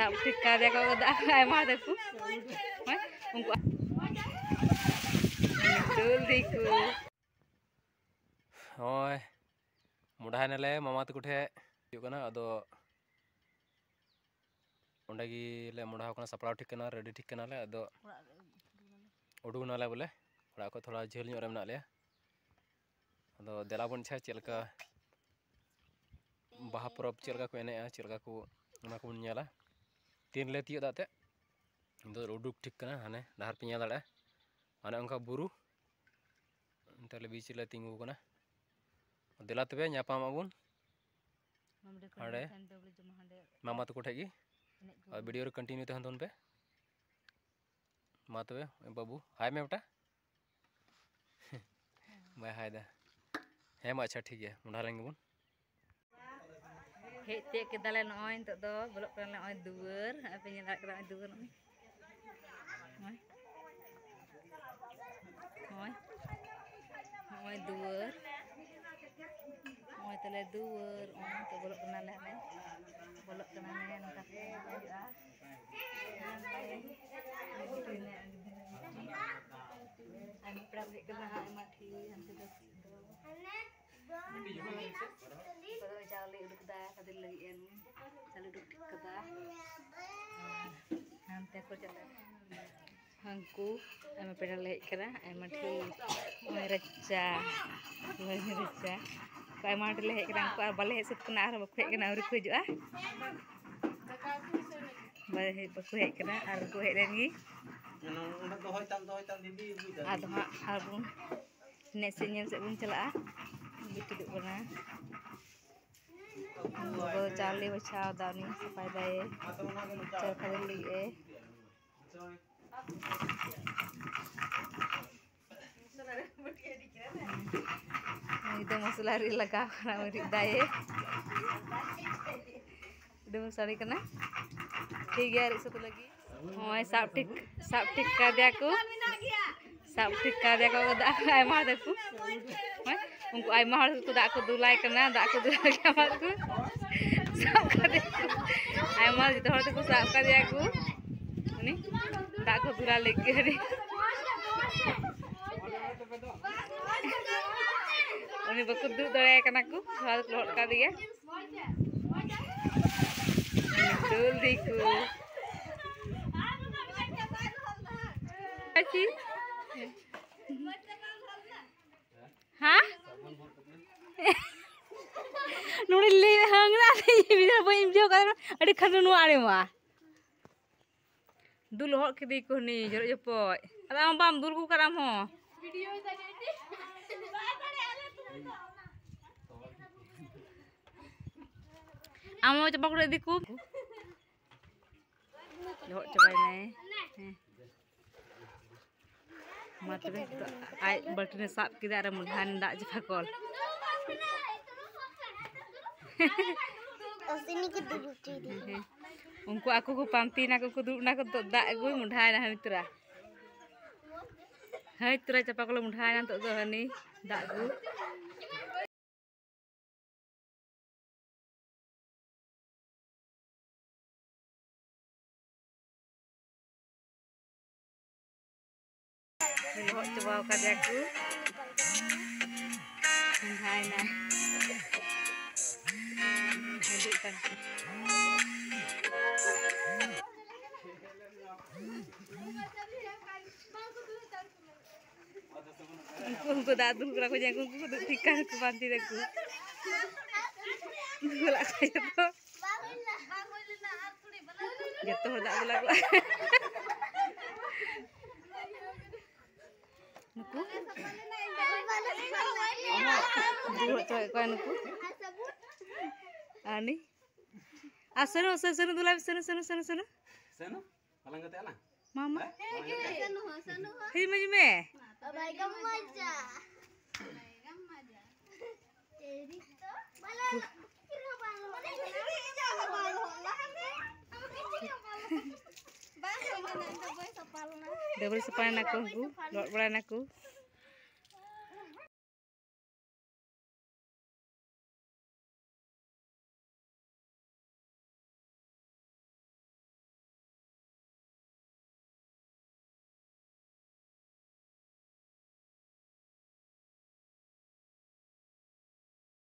Sab tika dia kau dah ay mah aku. Ungku. Betul diku. Oi, mudah nale mama tu kuठे yuk kana ado ondagi le mudah kana saplau ठीक kana ready ठीक kana le ado उडुग नाले बोले ओड़ा को थोड़ा झेल ᱧᱚᱜ ᱨᱮ ᱢᱮᱱᱟᱜ ᱞᱮᱭᱟ ᱟᱫᱚ ᱫᱮᱞᱟ ᱵᱚᱱ ᱪᱷᱟ ᱪᱮᱫ ᱞᱮᱠᱟ ᱵᱟᱦᱟ ᱯᱚᱨᱚᱵᱽ ᱪᱮᱫ ᱞᱮᱠᱟ ᱠᱚ ᱮᱱᱮᱡᱼᱟ ᱪᱮᱫ ᱞᱮᱠᱟ ᱠᱚ ᱚᱱᱟ ᱠᱚᱵᱚᱱ ᱧᱮᱞᱟ ᱛᱤᱱ ᱞᱮ ᱛᱤᱭᱳᱜ ᱫᱟᱛᱮ ᱫᱚ ᱩᱰᱩᱠ ᱴᱷᱤᱠ ᱠᱟᱱᱟ ᱦᱟᱱᱮ ᱰᱟᱦᱟᱨ ᱯᱮ ᱧᱮᱞ ᱫᱟᱲᱮᱭᱟᱜᱼᱟ ᱚᱱᱮ ᱚᱱᱠᱟ ᱵᱩᱨᱩ ᱛᱟᱦᱞᱮ ᱵᱤᱪ ᱨᱮ ᱛᱤᱸᱜᱩ ᱠᱟᱱᱟ ᱫᱮᱞᱟ ᱛᱚᱵᱮ ᱧᱟᱯᱟᱢ ᱟᱵᱚᱱ ᱦᱟᱸᱰᱮ मामा तको ठेगी और वीडियो रे कंटिन्यू तहन दोन पे मा तबे बाबू हाय में बेटा मैं हाय दा हे मा अच्छा ठीक है मुंडा लेंगे बुन Hei cek kita le noy untuk do belok kan le noy duwer apa nyala kena duwer noy noy duwer noy tele duwer untuk belok kena le bolok kena le nangka ya ani prabu kena mati nanti do Pada cali uduk dah, kadil lagi en, cali uduk kita. Nanti aku jalan. Hangku, ame pedal lagi kena, ame thi, ame reca. Kau amethi lagi kena, kau balik esok kena, arah baku kena, urut kuju ah. Balik baku kena, arah baku lagi. Aduh, album. Nesinya sebelum celah. Gitu dulu na, baru cali bacau dah ni sampai dah bacau kali itu masuk lari lagak nak merik dah itu masuk lari kena 3 hari satu lagi oh sabtik kada aku sabtik kada aku dah ay mah aku Ungku ay mahal tu dak aku dulai kena dak aku dulai kamarku sab kade ay mahal itu hor tu sab kade aku ni dak aku dulai lagi hari ini baku duduk dare kena aku hal keluar kade ya betul diku Aci Hah? Nuri le hangna thi bisa boim jo kan adi khanu nu are ma dul hok kidi ko ni jor jopoi ala bam dul ku karam ho video ta geti amo coba ku diku hok coba ne Matbe ay baltine sap kida ara mudhan dak jepakol Osini ke duduk di. Ungku aku ku pamtin aku ku duduk nak untuk dak gue mudhan nah mitra. Hai tura jepakol mudhan untuk do hani dak gue. Hok coba kade aku hai na hidupkan Ungku dah dulu aku jangan ungku duduk tikan aku panti aku gula kayak tu jatuh dah gula Nuku dulu coy kau nuku ani asana dulu sana palang kate ala mama Sanu. hei me Bagai gamaja. Jadi tu bala. Kira bala. Jangan bala lah. Bala mana tu boy sepalna. Double sepalan aku, lot beran aku.